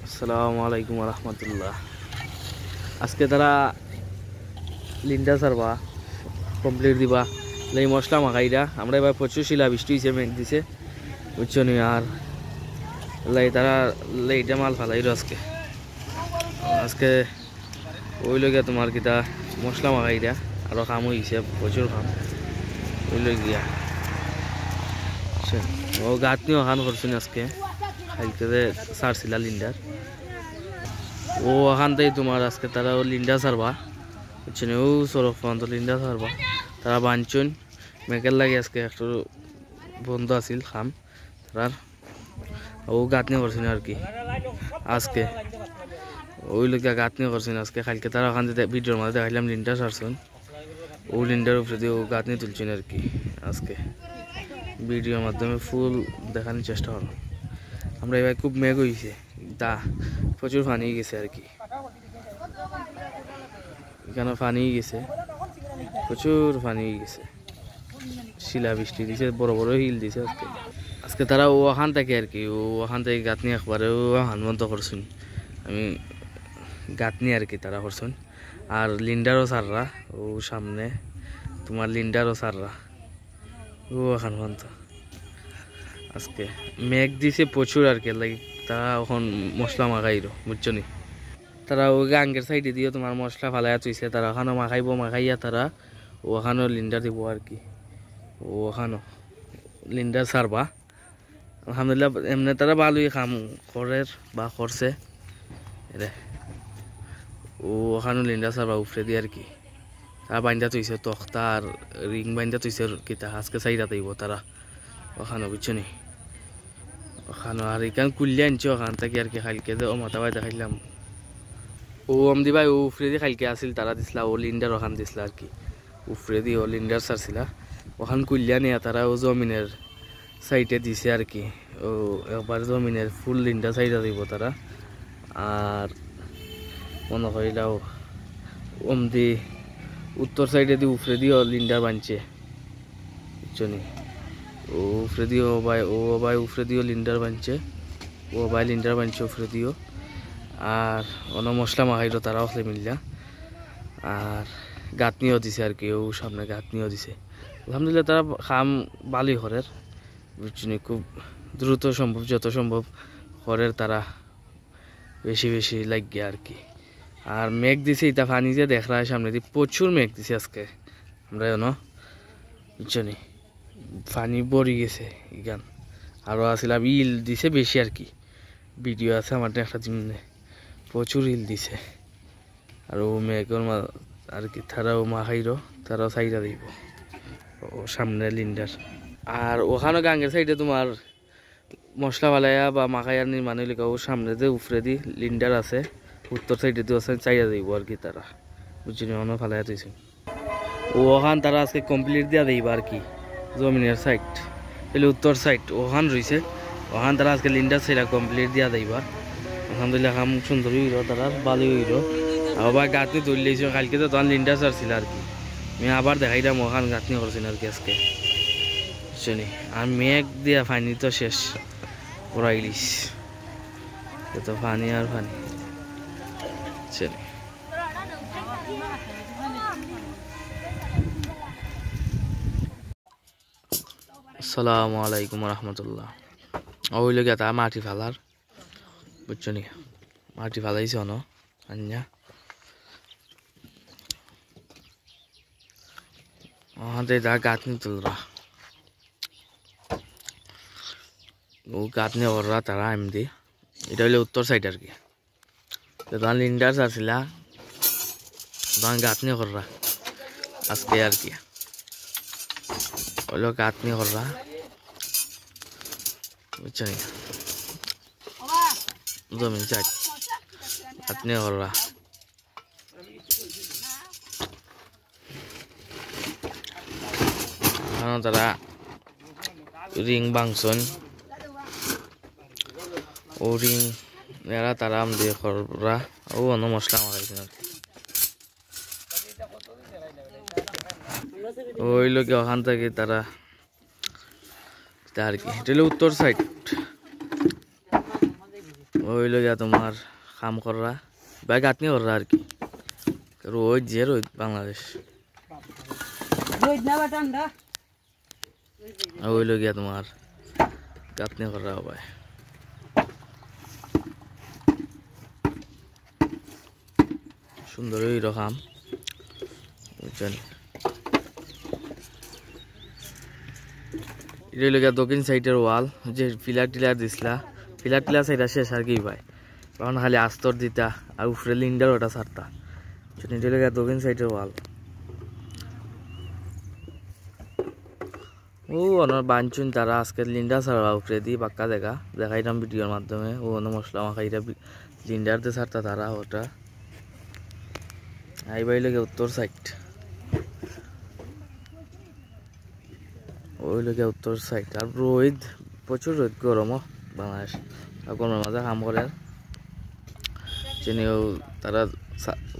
আসসালামু আলাইকুম রহমতুল্লাহ। আজকে তারা লিন্ডা সারবা কমপ্লিট দিবা এই মশলা মাখাইরা আমরা এবার প্রচুর শিলা বৃষ্টি হয়েছে, মেঘ দিছে বুঝছো নি। আর তারা এইটা মাল ফালাইল আজকে আজকে ওই লইয়া তোমার কিতা মশলা মাখাইরা আরও কাম হয়েছে, প্রচুর কাম ওই লই গিয়া ও গাত নিয়ে ওখান করছেন আজকে খাইতে সারছিলা লিন্ডার ও ওখান থেকে তোমার আজকে তারা ও লিন্ডা সারবা বুঝছেন, ও সড়ক পর্যন্ত লিন্ডা সারবা তারা বাঞ্চন মেঘের লাগে আজকে একটু বন্ধ আছিল খাম তার ও গাঁথনি করছেন আর কি আজকে ওই লোকে গাঁথনি করছেন আজকে কালকে তারা ওখান থেকে ভিডিওর মধ্যে দেখাইলাম লিন্ডা সারছেন, ও লিন্ডার উপরে দিয়ে ও গাঁথনি তুলছেন আর কি আজকে ভিডিওর মাধ্যমে ফুল দেখানোর চেষ্টা করলাম। আমরা এবার খুব মেঘ হয়েছে, দা প্রচুর পানি গেছে আর কি, এখানে পানি গেছে প্রচুর পানি গেছে, শিলা বৃষ্টি দিছে, বড় বড় হিল দিছে আজকে। আজকে তারা ও ওখান থেকে আর কি ও ওখান থেকে গাঁথনি একবারে ও হানবন্ত করছেন, আমি গাঁথনি আর কি তারা করছেন। আর লিন্ডারও সাররা ও সামনে তোমার লিন্ডারও সাররা ও হানবন্ত আজকে মেঘ দিছে প্রচুর আর কি লাগে তারা এখন মশলা মাখাইরো বুঝছো নি। তারা ওই গাঙ্গের সাইডে দিয়ে তোমার মশলা ফালাইয়া তুইছে, তারা ওখানেও মাখাইয়া তারা ওখানেও লিন্ডার দিব আর কি, ওখানেও লিন্ডার সারবা আলহামদুলিল্লাহ। এমনি তারা ভালোই কাম করে বা করছে রে, ও ওখানেও লিন্ডার সারবা উফরে দিয়ে আর কি। তারা বাইন্দা তুইছে তখতা আর রিং বাইন্দা তুইছে কিতা আজকে সাইডা তাইব তারা ওখানে বুঝছো নি। ওখানে আর এখানে কুলিয়ে আনছে ওখান থেকে আর কি খাইলকে ও মাথা বাই দেখাইলাম ও আমদি ভাই ও উফরে দিয়ে খাইলকে আসিল তারা দিছিলা ও লিন্ডার ওখান দিছিলা আর কি, উফরে দিয়ে ও লিন্ডার সারছিলা ওখান কুলিয়া নিয়ে তারা ও জমিনের সাইডে দিছে আর কি। ও একবার জমিনের ফুল লিন্ডার সাইডে দিব তারা। আর মনে করিলাও আমদি উত্তর সাইডে দিয়ে উফরে দিয়ে লিন্ডার বানছে বুঝছো নি। ও উফরে দিও ভাই উফরে দিও লিন্ডার বানছে, ও ভাই লিন্ডার বানছে উফরে দিও। আর অন্য মশলা মাখাইলো তারাও খেলে মিললা, আর গাঁথনিও দিছে আর কি, ও সামনে গাঁথনিও দিছে। আলহামদুলিল্লাহ তারা খাম ভালোই করের বুঝছি, খুব দ্রুত সম্ভব যত সম্ভব করের তারা বেশি বেশি লাগিয়ে আর কি। আর মেঘ দিছে ইটা পানি যে দেখ রায় সামনে দিয়ে প্রচুর মেঘ দিছে আজকে আমরা বুঝছো নি, পানি ভরি গেছে ইগান আরও আসিলাম ইল দিছে বেশি আর কি, ভিডিও আছে আমার একটা জিমনে প্রচুর ইল দিছে। আর ও মেঘর আর কি তারাও মাখাইরো তারাও সাইডা দিব ও সামনে লিন্ডার। আর ওখানে গাঙ্গের সাইডে তোমার মশলা ফালাইয়া বা মাখাইয়ার নির্মাণ হইলে ও সামনে যে উফরে দি লিন্ডার আছে উত্তর সাইডে দিয়ে চাইয়া দিব আর কি তারা বুঝছি অন্য ফালাইয়া দিয়েছে ও ওখান তারা আজকে কমপ্লিট দিয়া দিব আর কি। জমিনের সাইড এলে উত্তর সাইড ওখান রয়েছে, ওখান তারা আজকে লিন্ডার সাইডা কমপ্লিট দিয়া দিবা। আলহামদুলিল্লাহ কাম সুন্দর হইল তারা ভালো হইল। আবার গাঁথনি তুললেছে কালকে তো তখন লিন্ডার সারছিল আর কি, আমি আবার দেখাইলাম ওখান গাঁথনি করছেন আর কি আজকে শুনি। আর মেঘ দিয়া পানি তো শেষ ওরা ইলিশ তো পানি আর পানি চলি। আসসালামু আলাইকুম রহমতুল্লাহ। ওই লোক তা মাটি ফালার বুঝছো নি, মাটি ফালাইছে ন আন্যা ওখানে যা গাঁথনি তুলরা ও গাঁথনি কররা তারা এমনি। এটা হইলে উত্তর সাইড আর কি, তখন লিন্ডার আসছিলা তখন গাঁথনি কররা আজকে আর কি হইলো গাঁথনি কররা বুঝছো নি। জমিন সাইড গাঁথনি কররা তারা রিং বাংশন ও রিং এরা তারা দিয়ে করা ও অন্য মশলা মাখাইছে আর কি। ওই লোকে ওখান থেকে তারা আর কি এটা হলো উত্তর সাইড ওই লগিয়া তোমার কাম কররা বা গাঁথনি কররা আর কি রোদ যে রোদ বাংলাদেশ ওই লগিয়া তোমার গাঁথনি কররা ভাই সুন্দর ওই রকম বুঝছেন এটা লগিয়া দক্ষিণ সাইডের ওয়াল যে পিলার টিলার দিছিলা পিলার টিলার সাইড শেষ আর কি ভাই তখন খালি আস্তর দিতা আর উপরে লিন্ডার ওটা ছাড়তা এটা লগিয়া দক্ষিণ সাইডের ওয়াল ও অনার বাঞ্চুন তারা আজকে লিন্ডা ছাড়া উপরে দিয়ে পাক্কা দেখাইতাম ভিডিওর মাধ্যমে ও অন্য মশলা মাখাইটা লিন্ডার দিয়ে ছাড়তা তারা ওটা আই বাই লাগে উত্তর সাইড ওই লাগে উত্তর সাইড আর রোদ প্রচুর রোদ গরমও বাংলাদেশ আর গরমের মাঝে কাম করে চিনিও তারা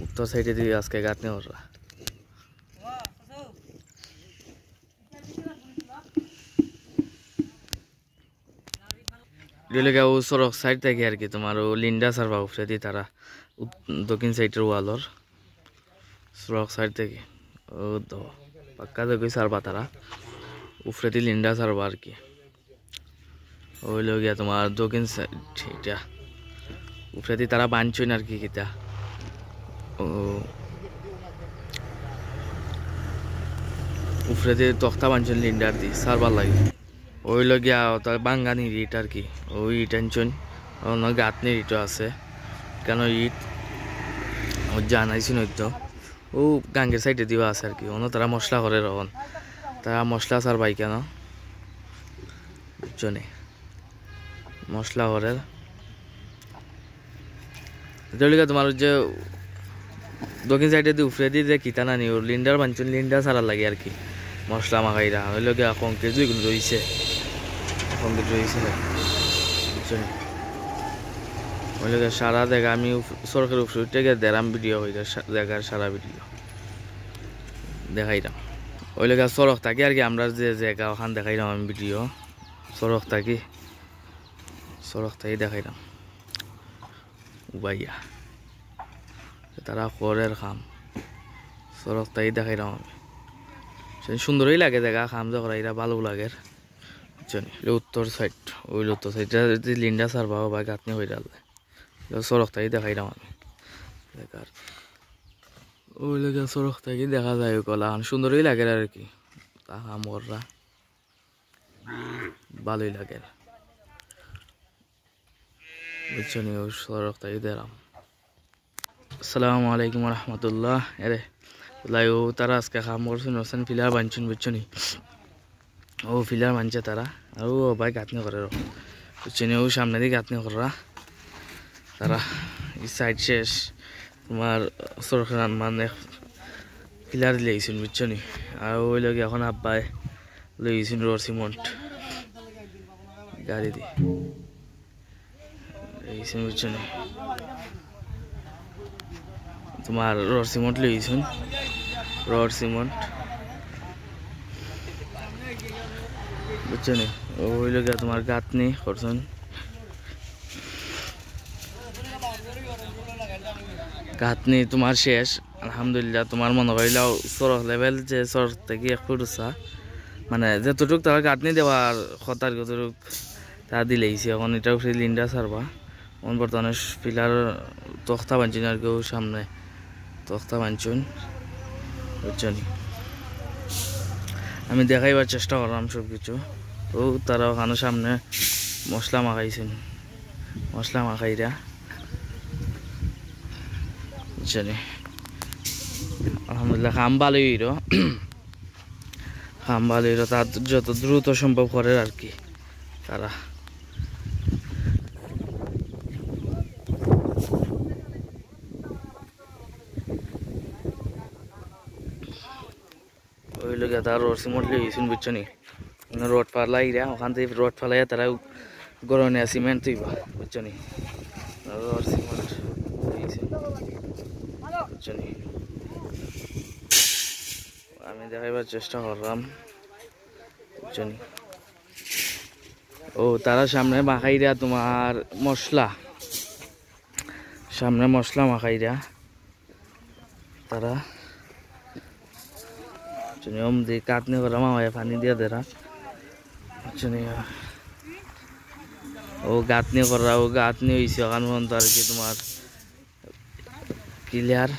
উত্তর সাইডে দিয়ে আজকে গাঁথনি ওরা রেলেগা ও সড়ক সাইড থেকে আর কি তোমার ও লিন্ডা সারবা উপরে দিয়ে তারা দক্ষিণ সাইডের ওয়ালর সড়ক সাইড থেকে ও তো পাক্কা দেখি সারবা তারা উপরে দিয়ে লিন্ডা সারবা আর কি ওই লগিয়া তোমার দক্ষিণ সাইড এটা উপরে দিয়ে তারা বানছুন আর কি কিতা ও উপরে দিয়ে তক্তা বানছুন লিন্ডার দি সারবার লাগে ওই লগিয়া তার বাঙ্গানি ইট আর কি ওই টেনশন অন্য গাঁথনির ইটও আছে কেন ইট জানাইছি নয়তো ও গাঙ্গের সাইডে দিবা আছে আর কি অন্য তারা মশলা করে রকম তারা মশলা সার পাই কেন বুঝছনি মশলা করে যেগুলিকা তোমার যে দক্ষিণ সাইডে দিয়ে উপরে দিয়ে কিতা নানি ওর লিন্ডার বাঞ্চন লিন্ডার সারা লাগে আর কি মশলা মাখাইরা ওই লোক কংক্রিট যেগুলো রয়েছে কংক্রিট রয়েছে বুঝছনি ওই লোক সারা দেখা আমি সরকারের উপরে উঠে গিয়ে দেরাম ভিডিও হয়ে দেখার সারা ভিডিও দেখাইলাম ওই লোক সড়ক থাকি আর কি আমরা যে জায়গা ওখান দেখাইলাম আমি ভিডিও সড়ক থাকি দেখাইলাম উবাইয়া তারা করের খাম সড়ক থাকি দেখাইলাম আমি সুন্দরই লাগে দেখা খাম যে করা এটা ভালো লাগে উত্তর সাইড ওই উত্তর সাইডটা যদি লিন্ডা সারবা বা গাঁথনি হয়ে যাবে সড়ক থাকি দেখাইলাম আমি দেখার ওই লেগে সড়ক থাকি দেখা যায় ওই কলা সুন্দরই লাগে আর কি তা খাম করা ভালোই লাগে বুঝছো নি ওই সড়ক থাকি দেখলাম আসসালামু আলাইকুম রহমতুল্লাহ এরে ও তারা আজকে খাম করছেন ওখানে ফিলার বানছেন বুঝছো নি ও ফিলার বানছে তারা আর ও ভাই গাঁথনি করে বুঝছো নি ও সামনে দিয়ে গাঁথনি করা তারা এই সাইড শেষ তোমার সরকার মানে ফিলার লেগেছেন বুঝছো নি আর ওই লোক এখন আব্বাই লেগেছেন রড সিমেন্ট গাড়ি দিয়ে লেগেছেন বুঝছো নি তোমার রড সিমেন্ট লেগেছেন রড সিমেন্ট বুঝছো নি ওই লোক তোমার গাঁথনি করছেন গাঁথনি তোমার শেষ আলহামদুলিল্লাহ তোমার মনে করিলাও সড়ক লেভেল যে সড়ক থেকে এক ফুট উঁচা মানে যতটুক তারা গাঁথনি দেওয়ার খতার কতটুক তা দিলেইছে এখন এটা উঠে লিন্ডা সারবা এখন বর্তমানে পিলার তক্তা বানছুন আর কেউ সামনে তক্তা বানছুন বুঝছেন আমি দেখাইবার চেষ্টা করলাম সব কিছু ও তারা ওখানে সামনে মশলা মাখাইছেন মশলা মাখাইরা বুঝছেন আলহামদুলিল্লাহ খাম ভালোই হইল খাম ভালো হইল তার যত দ্রুত সম্ভব করে আর কি তারা ওই লোক তার রড সিমেন্ট লিয়েছেন বুঝছো নি রড ফালাইরা ওখান থেকে রড ফালাইয়া তারা গরমে সিমেন্ট তুইবা বুঝছো নি রড সিমেন্ট লিয়েছেন বুঝছো নি আমি দেখাইবার চেষ্টা করলাম বুঝছো নি ও তারা সামনে মাখাইরা তোমার মশলা সামনে মশলা মাখাইরা তারা নিয়ম দিয়ে কাটনি করা মামায় পানি দিয়ে দেরা ও গাঁথনি করা ও গাঁথনি হয়েছে ওখান পর্যন্ত আর কি তোমার ক্লিয়ার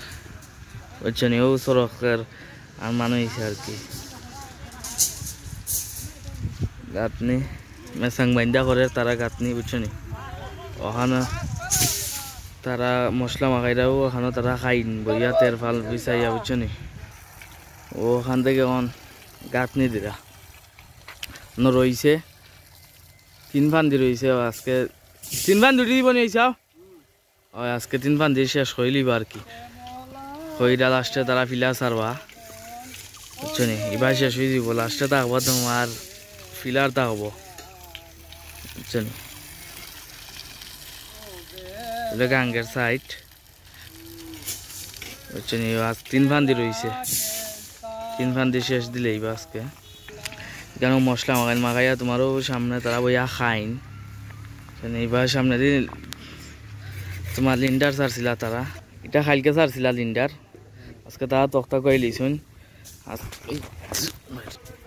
বুঝছেন ও সড়কের আর মানে হয়েছে আর কি গাঁথনি মেসাং বাইন্দা করে তারা গাঁথনি বুঝছেন ওখানে তারা মশলা মাখাইরাও ওখানে তারা খাইন বইয়া তের ফাল বিছাইয়া বুঝছেন ওখান থেকে অন গাঁথনি দিরা রয়েছে 3 ফান্দি রয়েছে আজকে 3 ফান্দি দিব নিয়ে চাও আজকে 3 ফান্দি শেষ হইলিব আর কি হইরা লাস্টে তারা ফিলা সারবা বুঝছো নি এবার শেষ হয়ে দিব লাস্টে থাকবো তোমার ফিলার থাকবো বুঝছো নি এটা গাঙ্গের সাইড বুঝছো নি আজ 3 ফান্দি রয়েছে 3 ফান্দি শেষ দিলেই বা আজকে কেন মশলা মাখাইয়া তোমারও সামনে তারা বইয়া খাইন এইবার সামনে দিন তোমার লিন্ডার ছাড়ছিলা তারা এটা খাইলকে ছাড়ছিলা লিন্ডার আজকে তারা তক্তা কয়ে লিছুন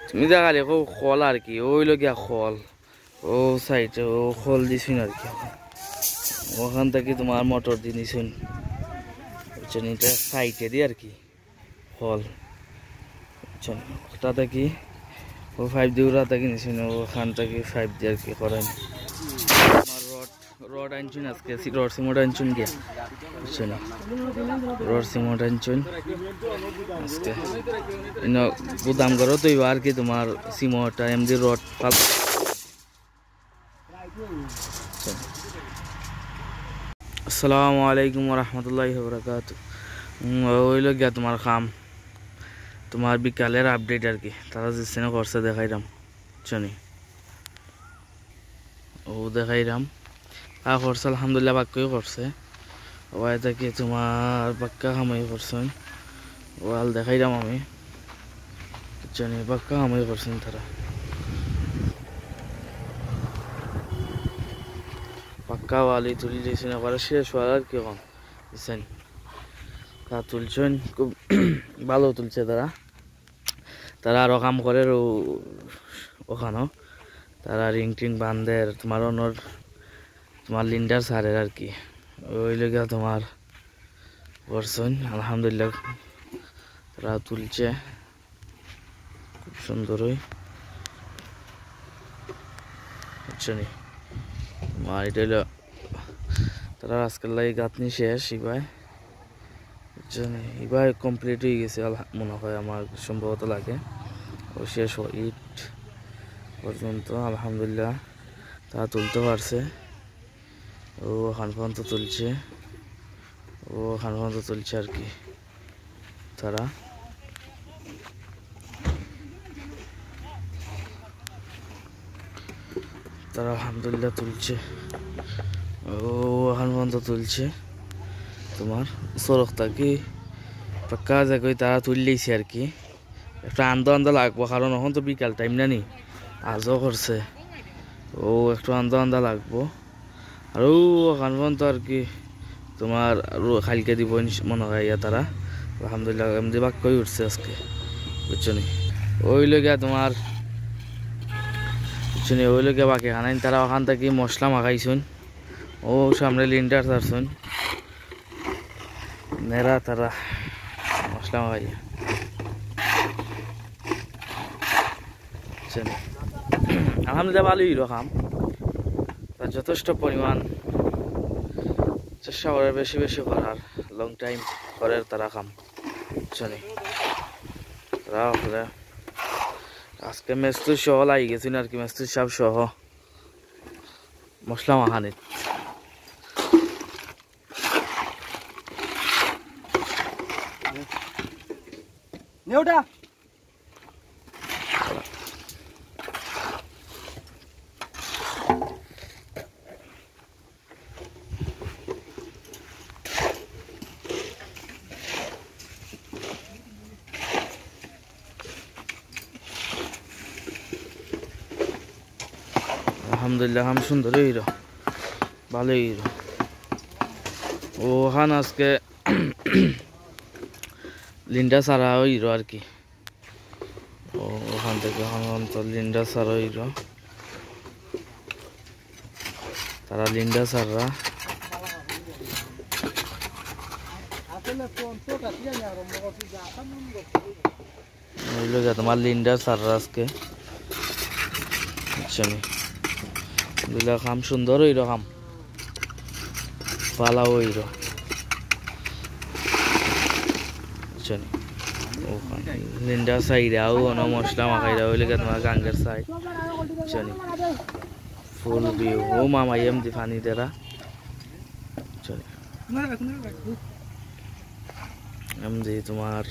তুমি দেখা খালি খল আর কি ওইল গিয়া খল ও সাইডে ও খল দিছুন আর কি ওখান থেকে তোমার মোটর দিয়ে নিছুন বুঝছেন এটা সাইডে দিয়ে আর কি খল বুঝছেন ওটা থেকে ও 5 দিয়ে ওরা থেকে নিছুন ওখান থেকে 5 দিয়ে আর কি করেন রড আনছুন আজকে রড সিমেন্ট আনছুন গিয়া বুঝছেন রড সিমেন্ট আনছুন আজকে গুদাম করো তো আর কি তোমার সিমেন্ট এমনি রড পাল আসসালামু আলাইকুম রহমতুল্লাহি বারাকাতুহু ওইল গিয়া তোমার খাম তোমার বিকালের আপডেট আর কি তারা যে করছে দেখাইলাম বুঝছেন ও দেখাইলাম করছে আলহামদুলিল্লাহ বাক্যই করছে ওয়াই থেকে তোমার বাক্কা কামাই করছেন ওয়াল দেখাইলাম আমি বুঝছেন বাক্কা কামাই করছেন তারা পাক্কা ওয়ালি তুলি দিয়েছেন আবার শেষ হওয়ার আর কি কম বুঝছেন তা তুলছেন খুব ভালো তুলছে তারা তারা আরও কাম করে ওখানেও তারা রিং টিং বান্ধের তোমার অনর তোমার লিন্ডার সারের আর কি ওই লেগে তোমার করছেন আলহামদুলিল্লাহ তারা তুলছে খুব সুন্দরই বুঝছেন তোমার এটা হলো তারা আজকাল লাগে গাঁথনি শেষ এবার বুঝছেন এবার কমপ্লিট হয়ে গেছে মনে হয় আমার সম্ভবত লাগে ও শেষ ইট পর্যন্ত আলহামদুলিল্লাহ তারা তুলতে পারছে ও ওখান পর্যন্ত তুলছে ও ওখান পর্যন্ত তুলছে আর কি তারা আলহামদুলিল্লাহ তুলছে ও ওখান পর্যন্ত তুলছে তোমার সড়কটা কি পাক্কা জায়গায় তারা তুললেইছে আর কি একটা আন্দা লাগবো কারণ এখন তো বিকাল টাইম না নি আজও করছে ও একটু আন্দা লাগবো আর ওখান পর্যন্ত আর কি তোমার খালকে দিব মনে হয় তারা আলহামদুলিল্লাহ এমনি বাক্যই উঠছে আজকে বুঝছো নি ওই লোকিয়া তোমার বুঝছো নি ওই লোকিয়া বাকি খানাইন তারা ওখান থেকে মশলা মাখাইছুন ও সামনে লিন্ডার ছাড়ছুন নেরা তারা মশলা মাখাইয়া আলহামদুলিল্লাহ ভালোই রকম তার যথেষ্ট পরিমাণ চেষ্টা করে বেশি বেশি করার লং টাইম করে তারা কাম বুঝছেন তারা হলে আজকে মেস্তুর সহ লাগি গেছিল আর কি মেস্তুর সাপ সহ মশলা মাখানিত নেউটা আলহামদুলিল্লাহ সুন্দর হইল ভালোই হইল ওখান আজকে লিন্ডা সারা হইল আর কি ওখান থেকে লিন্ডা সারা হইল তারা লিন্ডা সাররা হইল যে তোমার লিন্ডা সাররা আজকে বুঝলা কাম সুন্দর হইল কাম পালা হইল লিন্ডা সাইডাও অন মশলা মাখাইরা হইলে তোমার গাঙ্গের সাইড ফুল ভিউ ও মামা এমদি পানি দেরা এমদি তোমার